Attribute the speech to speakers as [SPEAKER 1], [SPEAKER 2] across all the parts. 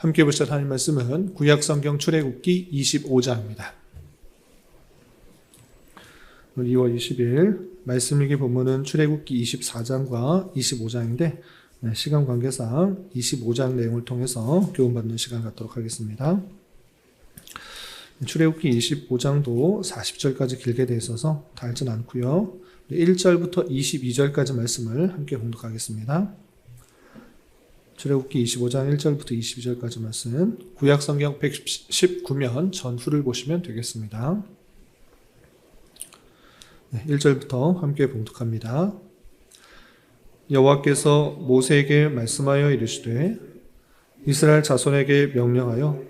[SPEAKER 1] 함께 보실 하나님 말씀은 구약성경 출애굽기 25장입니다. 2월 20일 말씀 읽기 본문은 출애굽기 24장과 25장인데 시간 관계상 25장 내용을 통해서 교훈받는 시간 갖도록 하겠습니다. 출애굽기 25장도 40절까지 길게 되어 있어서 다 읽지는 않고요. 1절부터 22절까지 말씀을 함께 봉독하겠습니다. 출애굽기 25장 1절부터 22절까지 말씀, 구약성경 119면 전후를 보시면 되겠습니다. 1절부터 함께 봉독합니다. 여호와께서 모세에게 말씀하여 이르시되 이스라엘 자손에게 명령하여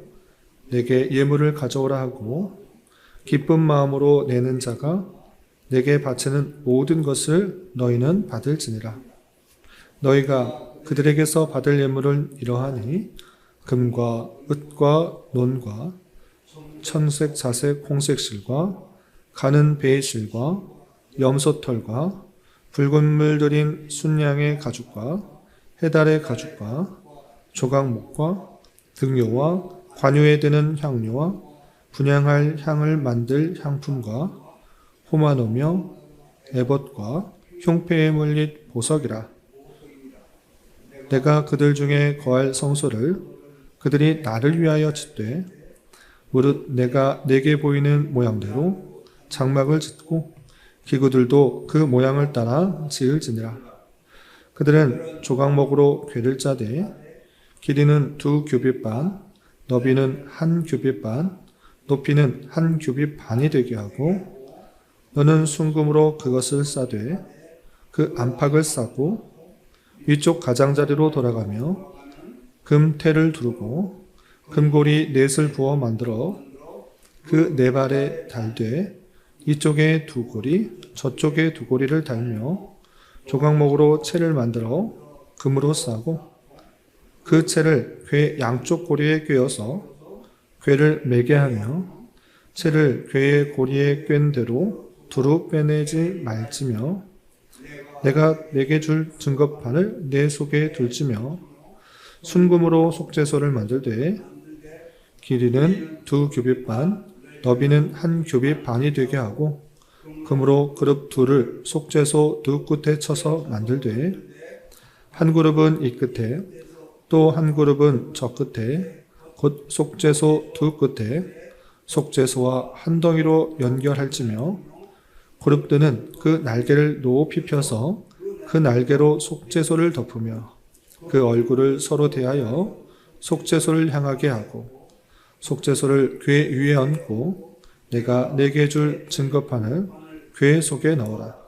[SPEAKER 1] 내게 예물을 가져오라 하고 기쁜 마음으로 내는 자가 내게 바치는 모든 것을 너희는 받을지니라. 너희가 그들에게서 받을 예물은 이러하니 금과 읒과 논과 천색, 자색, 홍색 실과 가는 배의 실과 염소털과 붉은 물 들인 순양의 가죽과 해달의 가죽과 조각목과 등료와 관유에 드는 향료와 분향할 향을 만들 향품과 호마노며 에봇과 흉패에 물린 보석이라. 내가 그들 중에 거할 성소를 그들이 나를 위하여 짓되 무릇 내가 내게 보이는 모양대로 장막을 짓고 기구들도 그 모양을 따라 지을지니라. 그들은 조각목으로 궤를 짜되 길이는 2규빗 반, 너비는 1규빗 반, 높이는 1규빗 반이 되게 하고 너는 순금으로 그것을 싸되 그 안팎을 싸고 위쪽 가장자리로 돌아가며 금테를 두르고 금고리 넷을 부어 만들어 그 네 발에 달되 이쪽에 2고리 저쪽에 2고리를 달며 조각목으로 채를 만들어 금으로 싸고 그 채를 궤 양쪽 고리에 꿰어서 궤를 매게 하며 채를 궤의 고리에 꿰는 대로 두루 빼내지 말지며 내가 내게 줄 증거판을 내 속에 둘지며 순금으로 속죄소를 만들되 길이는 2규빗 반, 너비는 1규빗 반이 되게 하고 금으로 그룹 둘을 속죄소 두 끝에 쳐서 만들되 한 그룹은 이 끝에 또 한 그룹은 저 끝에 곧 속죄소 두 끝에 속죄소와 한 덩이로 연결할지며 그룹들은 그 날개를 높이 펴서 그 날개로 속죄소를 덮으며 그 얼굴을 서로 대하여 속죄소를 향하게 하고 속죄소를 궤 위에 얹고 내가 내게 줄 증거판을 궤 속에 넣어라.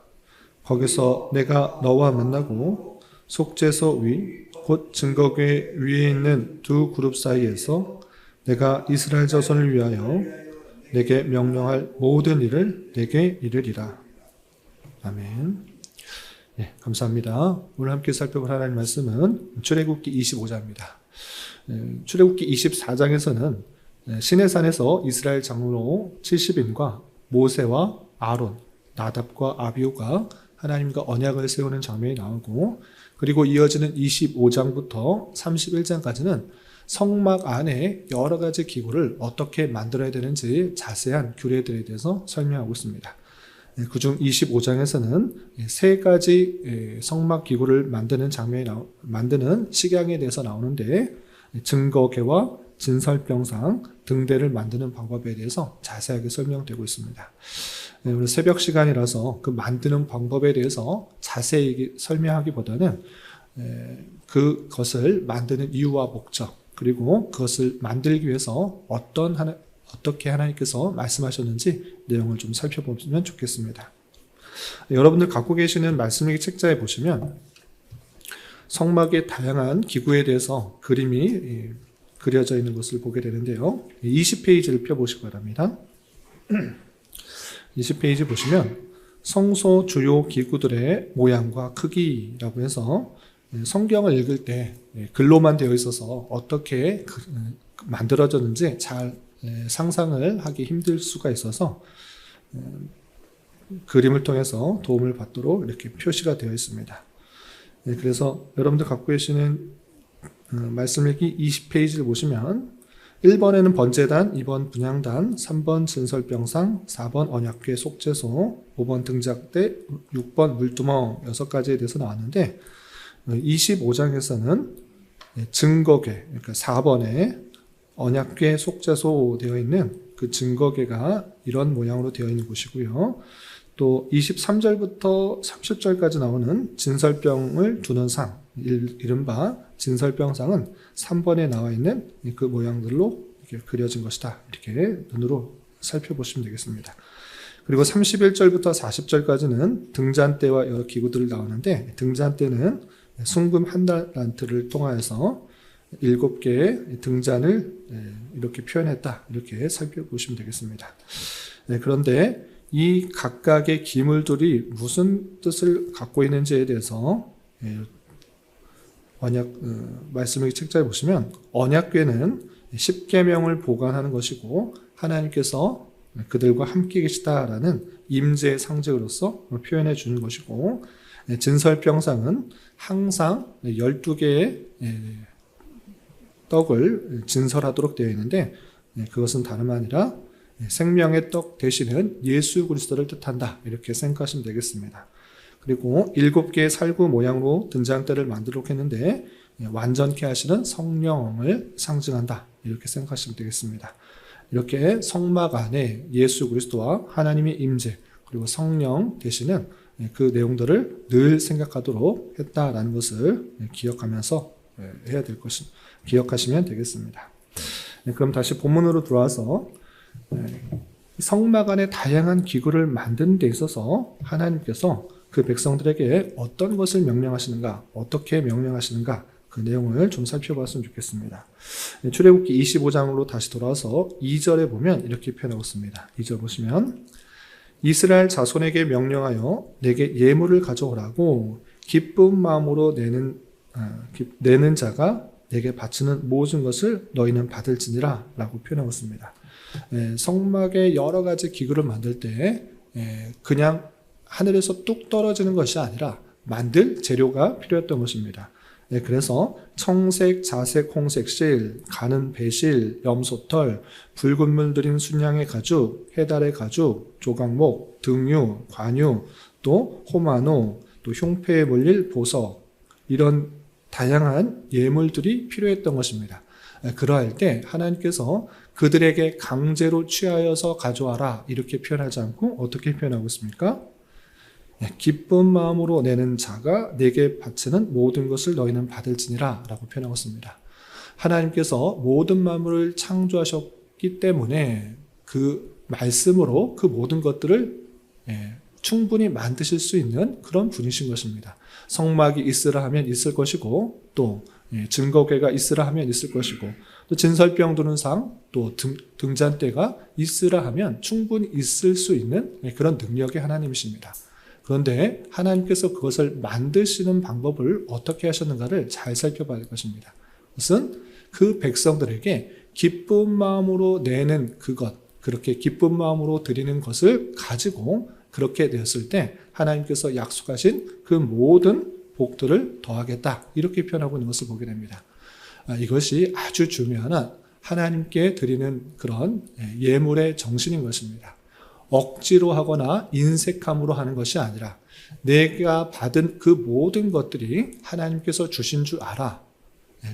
[SPEAKER 1] 거기서 내가 너와 만나고 속죄소 위 곧 증거궤 위에 있는 두 그룹 사이에서 내가 이스라엘 자손을 위하여 내게 명령할 모든 일을 내게 이르리라. 아멘. 네, 감사합니다. 오늘 함께 살펴볼 하나님의 말씀은 출애굽기 25장입니다. 출애굽기 24장에서는 시내산에서 이스라엘 장로 70인과 모세와 아론, 나답과 아비후가 하나님과 언약을 세우는 장면이 나오고 그리고 이어지는 25장부터 31장까지는 성막 안에 여러 가지 기구를 어떻게 만들어야 되는지 자세한 규례들에 대해서 설명하고 있습니다. 그중 25장에서는 세 가지 성막 기구를 만드는 장면이 만드는 식양에 대해서 나오는데 증거궤와 진설병상 등대를 만드는 방법에 대해서 자세하게 설명되고 있습니다. 오늘 새벽 시간이라서 그 만드는 방법에 대해서 자세히 설명하기보다는 그것을 만드는 이유와 목적 그리고 그것을 만들기 위해서 어떻게 하나님께서 말씀하셨는지 내용을 좀 살펴보면 좋겠습니다. 여러분들 갖고 계시는 말씀일기 책자에 보시면 성막의 다양한 기구에 대해서 그림이 그려져 있는 것을 보게 되는데요. 20페이지를 펴보시기 바랍니다. 20페이지 보시면 성소 주요 기구들의 모양과 크기라고 해서 성경을 읽을 때 글로만 되어 있어서 어떻게 만들어졌는지 잘 상상을 하기 힘들 수가 있어서 그림을 통해서 도움을 받도록 이렇게 표시가 되어 있습니다. 그래서 여러분들 갖고 계시는 말씀 읽기 20페이지를 보시면 1번에는 번제단, 2번 분향단, 3번 진설병상, 4번 언약궤 속죄소, 5번 등작대, 6번 물두멍 6가지에 대해서 나왔는데 25장에서는 증거궤, 그러니까 4번에 언약궤 속죄소 되어 있는 그 증거궤가 이런 모양으로 되어 있는 곳이고요. 또 23절부터 30절까지 나오는 진설병을 두는 상, 이른바 진설병상은 3번에 나와 있는 그 모양들로 이렇게 그려진 것이다. 이렇게 눈으로 살펴보시면 되겠습니다. 그리고 31절부터 40절까지는 등잔대와 여러 기구들을 나오는데 등잔대는 순금 한 달란트를 통하여서 7개의 등잔을 이렇게 표현했다. 이렇게 살펴보시면 되겠습니다. 그런데 이 각각의 기물들이 무슨 뜻을 갖고 있는지에 대해서 언약 말씀의 책자에 보시면 언약궤는 십계명을 보관하는 것이고 하나님께서 그들과 함께 계시다라는 임재의 상징으로서 표현해 주는 것이고 진설병상은 항상 12개의 떡을 진설하도록 되어 있는데 그것은 다름 아니라 생명의 떡 대신은 예수 그리스도를 뜻한다. 이렇게 생각하시면 되겠습니다. 그리고 7개의 살구 모양으로 등잔대를 만들도록 했는데 완전케 하시는 성령을 상징한다. 이렇게 생각하시면 되겠습니다. 이렇게 성막 안에 예수 그리스도와 하나님의 임재 그리고 성령 대신은 그 내용들을 늘 생각하도록 했다라는 것을 기억하면서 해야 될 것을 기억하시면 되겠습니다. 그럼 다시 본문으로 들어와서 성막 안에 다양한 기구를 만드는 데 있어서 하나님께서 그 백성들에게 어떤 것을 명령하시는가, 어떻게 명령하시는가 그 내용을 좀 살펴봤으면 좋겠습니다. 출애굽기 25장으로 다시 돌아와서 2절에 보면 이렇게 표현하고 있습니다. 2절 보시면 이스라엘 자손에게 명령하여 내게 예물을 가져오라고 기쁜 마음으로 내는 자가 내게 바치는 모든 것을 너희는 받을지니라 라고 표현하고 있습니다. 성막의 여러 가지 기구를 만들 때 그냥 하늘에서 뚝 떨어지는 것이 아니라 만들 재료가 필요했던 것입니다. 그래서 청색, 자색, 홍색 실, 가는 배실, 염소털, 붉은 물 들인 순양의 가죽, 해달의 가죽, 조각목, 등유, 관유, 또 호마노, 또 흉패에 물릴 보석 이런 다양한 예물들이 필요했던 것입니다. 그러할 때 하나님께서 그들에게 강제로 취하여서 가져와라 이렇게 표현하지 않고 어떻게 표현하고 있습니까? 기쁜 마음으로 내는 자가 내게 바치는 모든 것을 너희는 받을지니라 라고 표현하고 있습니다. 하나님께서 모든 만물을 창조하셨기 때문에 그 말씀으로 그 모든 것들을 충분히 만드실 수 있는 그런 분이신 것입니다. 성막이 있으라 하면 있을 것이고 또 증거궤가 있으라 하면 있을 것이고 또 진설병 두는 상 또 등잔대가 있으라 하면 충분히 있을 수 있는 그런 능력의 하나님이십니다. 그런데 하나님께서 그것을 만드시는 방법을 어떻게 하셨는가를 잘 살펴봐야 할 것입니다. 그것은 그 백성들에게 기쁜 마음으로 내는 그것, 그렇게 기쁜 마음으로 드리는 것을 가지고 그렇게 되었을 때 하나님께서 약속하신 그 모든 복들을 더하겠다. 이렇게 표현하고 있는 것을 보게 됩니다. 이것이 아주 중요한 하나님께 드리는 그런 예물의 정신인 것입니다. 억지로 하거나 인색함으로 하는 것이 아니라 내가 받은 그 모든 것들이 하나님께서 주신 줄 알아.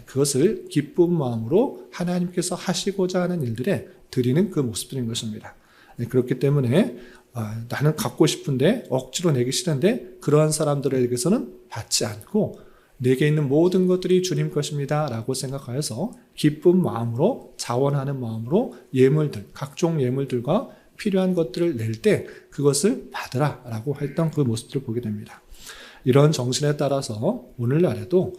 [SPEAKER 1] 그것을 기쁜 마음으로 하나님께서 하시고자 하는 일들에 드리는 그 모습들인 것입니다. 그렇기 때문에 나는 갖고 싶은데 억지로 내기 싫은데 그러한 사람들에게서는 받지 않고 내게 있는 모든 것들이 주님 것입니다 라고 생각하여서 기쁜 마음으로 자원하는 마음으로 예물들, 각종 예물들과 필요한 것들을 낼 때 그것을 받으라 라고 했던 그 모습들을 보게 됩니다. 이런 정신에 따라서 오늘날에도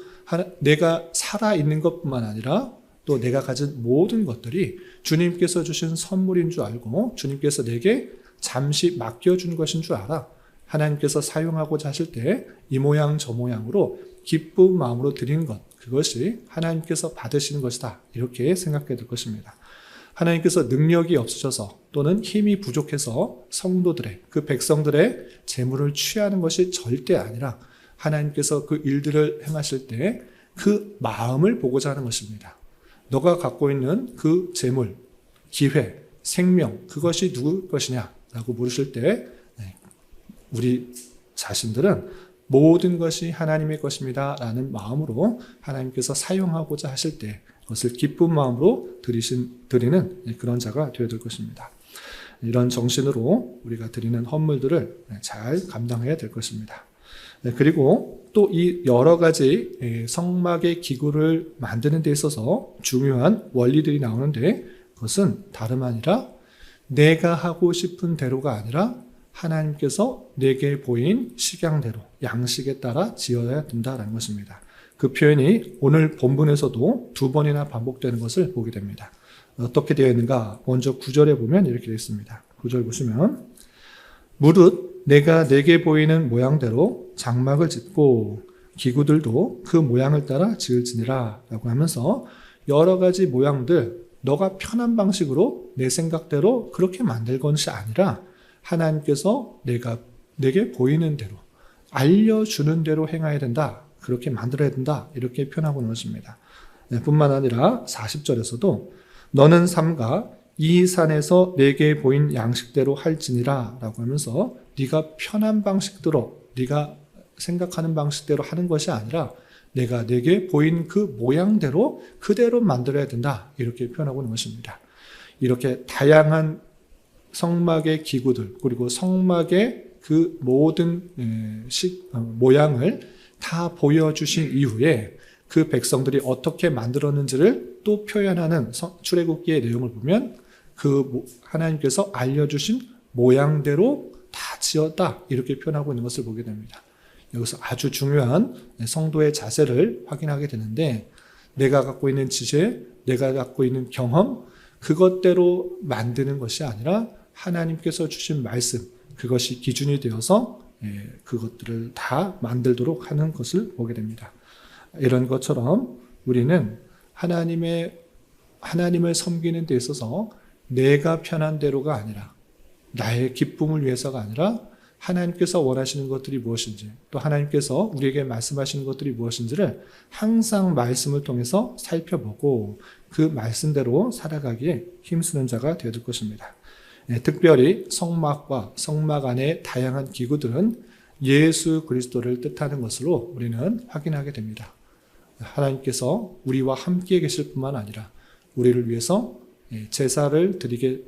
[SPEAKER 1] 내가 살아있는 것뿐만 아니라 또 내가 가진 모든 것들이 주님께서 주신 선물인 줄 알고 주님께서 내게 잠시 맡겨준 것인 줄 알아. 하나님께서 사용하고자 하실 때 이 모양 저 모양으로 기쁜 마음으로 드리는 것, 그것이 하나님께서 받으시는 것이다. 이렇게 생각해야 될 것입니다. 하나님께서 능력이 없으셔서 또는 힘이 부족해서 성도들의, 그 백성들의 재물을 취하는 것이 절대 아니라 하나님께서 그 일들을 행하실 때 그 마음을 보고자 하는 것입니다. 너가 갖고 있는 그 재물, 기회, 생명, 그것이 누구 것이냐라고 물으실 때 우리 자신들은 모든 것이 하나님의 것입니다 라는 마음으로 하나님께서 사용하고자 하실 때 그것을 기쁜 마음으로 드리는 그런 자가 되어야 될 것입니다. 이런 정신으로 우리가 드리는 헌물들을 잘 감당해야 될 것입니다. 그리고 또 이 여러 가지 성막의 기구를 만드는 데 있어서 중요한 원리들이 나오는데 그것은 다름 아니라 내가 하고 싶은 대로가 아니라 하나님께서 내게 보인 식양대로 양식에 따라 지어야 된다라는 것입니다. 그 표현이 오늘 본문에서도 2번이나 반복되는 것을 보게 됩니다. 어떻게 되어 있는가? 먼저 9절에 보면 이렇게 되어 있습니다. 9절 보시면 무릇 내가 내게 보이는 모양대로 장막을 짓고 기구들도 그 모양을 따라 지을지니라 라고 하면서 여러 가지 모양들 너가 편한 방식으로 내 생각대로 그렇게 만들 것이 아니라 하나님께서 내게 보이는 대로 알려주는 대로 행해야 된다. 그렇게 만들어야 된다. 이렇게 표현하고 있는 것입니다. 뿐만 아니라 40절에서도 너는 삼가 이 산에서 내게 보인 양식대로 할지니라 라고 하면서 네가 편한 방식대로 네가 생각하는 방식대로 하는 것이 아니라 내가 내게 보인 그 모양대로 그대로 만들어야 된다. 이렇게 표현하고 있는 것입니다. 이렇게 다양한 성막의 기구들 그리고 성막의 그 모든 모양을 다 보여주신 이후에 그 백성들이 어떻게 만들었는지를 또 표현하는 출애굽기의 내용을 보면 그 하나님께서 알려주신 모양대로 다 지었다 이렇게 표현하고 있는 것을 보게 됩니다. 여기서 아주 중요한 성도의 자세를 확인하게 되는데 내가 갖고 있는 지혜, 내가 갖고 있는 경험 그것대로 만드는 것이 아니라 하나님께서 주신 말씀 그것이 기준이 되어서 그것들을 다 만들도록 하는 것을 보게 됩니다. 이런 것처럼 우리는 하나님을 섬기는 데 있어서 내가 편한 대로가 아니라 나의 기쁨을 위해서가 아니라 하나님께서 원하시는 것들이 무엇인지 또 하나님께서 우리에게 말씀하시는 것들이 무엇인지를 항상 말씀을 통해서 살펴보고 그 말씀대로 살아가기에 힘쓰는 자가 되어야 될 것입니다. 특별히 성막과 성막 안의 다양한 기구들은 예수 그리스도를 뜻하는 것으로 우리는 확인하게 됩니다. 하나님께서 우리와 함께 계실 뿐만 아니라 우리를 위해서 제사를 드리게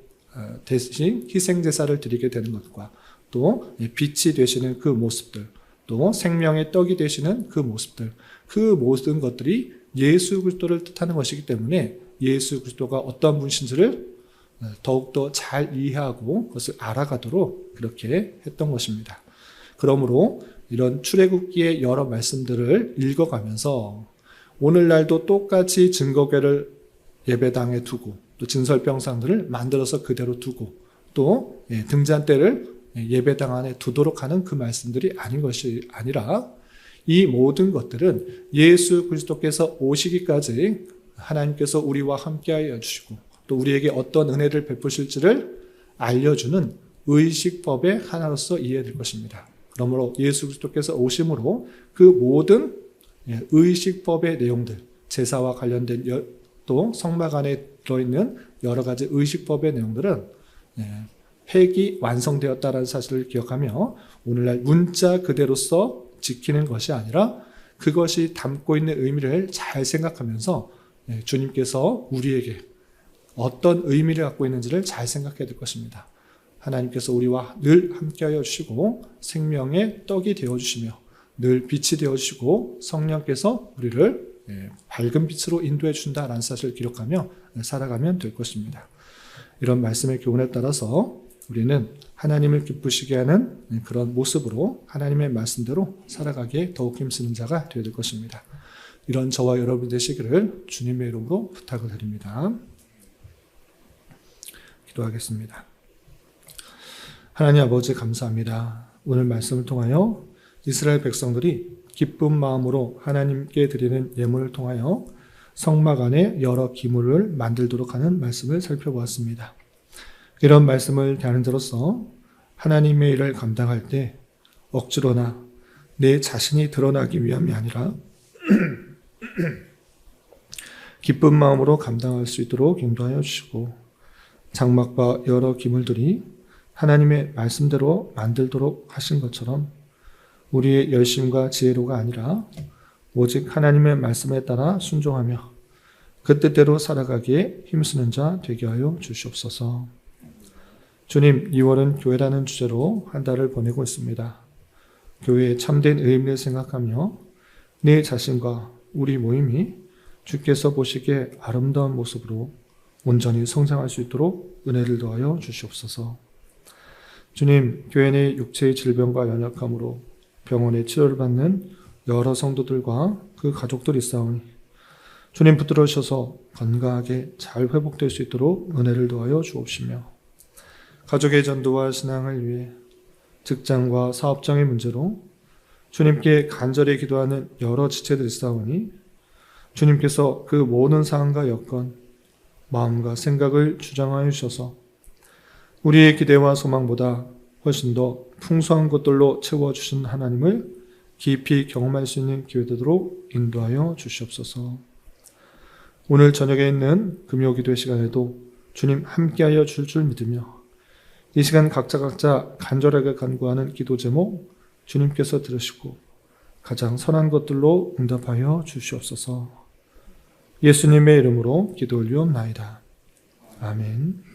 [SPEAKER 1] 대신 희생 제사를 드리게 되는 것과 또 빛이 되시는 그 모습들 또 생명의 떡이 되시는 그 모습들 그 모든 것들이 예수 그리스도를 뜻하는 것이기 때문에 예수 그리스도가 어떤 분이신지를 더욱더 잘 이해하고 그것을 알아가도록 그렇게 했던 것입니다. 그러므로 이런 출애굽기의 여러 말씀들을 읽어가면서 오늘날도 똑같이 증거궤를 예배당에 두고 또 진설병상들을 만들어서 그대로 두고 또 등잔대를 예배당 안에 두도록 하는 그 말씀들이 아닌 것이 아니라 이 모든 것들은 예수 그리스도께서 오시기까지 하나님께서 우리와 함께하여 주시고 또 우리에게 어떤 은혜를 베푸실지를 알려주는 의식법의 하나로서 이해될 것입니다. 그러므로 예수 그리스도께서 오심으로 그 모든 의식법의 내용들, 제사와 관련된 또 성막 안에 들어있는 여러 가지 의식법의 내용들은 획이 완성되었다는 사실을 기억하며 오늘날 문자 그대로서 지키는 것이 아니라 그것이 담고 있는 의미를 잘 생각하면서 주님께서 우리에게 어떤 의미를 갖고 있는지를 잘 생각해야 될 것입니다. 하나님께서 우리와 늘 함께하여 주시고 생명의 떡이 되어주시며 늘 빛이 되어주시고 성령께서 우리를 밝은 빛으로 인도해 준다라는 사실을 기록하며 살아가면 될 것입니다. 이런 말씀의 교훈에 따라서 우리는 하나님을 기쁘시게 하는 그런 모습으로 하나님의 말씀대로 살아가기에 더욱 힘쓰는 자가 되어야 될 것입니다. 이런 저와 여러분 되시기를 주님의 이름으로 부탁을 드립니다. 기도하겠습니다. 하나님 아버지 감사합니다. 오늘 말씀을 통하여 이스라엘 백성들이 기쁜 마음으로 하나님께 드리는 예물을 통하여 성막 안에 여러 기물을 만들도록 하는 말씀을 살펴보았습니다. 이런 말씀을 대하는 자로서 하나님의 일을 감당할 때 억지로나 내 자신이 드러나기 위함이 아니라 기쁜 마음으로 감당할 수 있도록 인도하여 주시고 장막과 여러 기물들이 하나님의 말씀대로 만들도록 하신 것처럼 우리의 열심과 지혜로가 아니라 오직 하나님의 말씀에 따라 순종하며 그 뜻대로 살아가기에 힘쓰는 자 되게 하여 주시옵소서. 주님, 2월은 교회라는 주제로 한 달을 보내고 있습니다. 교회의 참된 의미를 생각하며 내 자신과 우리 모임이 주께서 보시기에 아름다운 모습으로 온전히 성장할 수 있도록 은혜를 더하여 주시옵소서. 주님, 교회 내 육체의 질병과 연약함으로 병원에 치료를 받는 여러 성도들과 그 가족들이 있사오니 주님 붙들어주셔서 건강하게 잘 회복될 수 있도록 은혜를 더하여 주옵시며 가족의 전도와 신앙을 위해 직장과 사업장의 문제로 주님께 간절히 기도하는 여러 지체들이 있사오니 주님께서 그 모든 상황과 여건, 마음과 생각을 주장하여 주셔서 우리의 기대와 소망보다 훨씬 더 풍성한 것들로 채워주신 하나님을 깊이 경험할 수 있는 기회 되도록 인도하여 주시옵소서. 오늘 저녁에 있는 금요기도의 시간에도 주님 함께하여 줄 줄 믿으며 이 시간 각자 간절하게 간구하는 기도 제목 주님께서 들으시고 가장 선한 것들로 응답하여 주시옵소서. 예수님의 이름으로 기도 올리옵나이다. 아멘.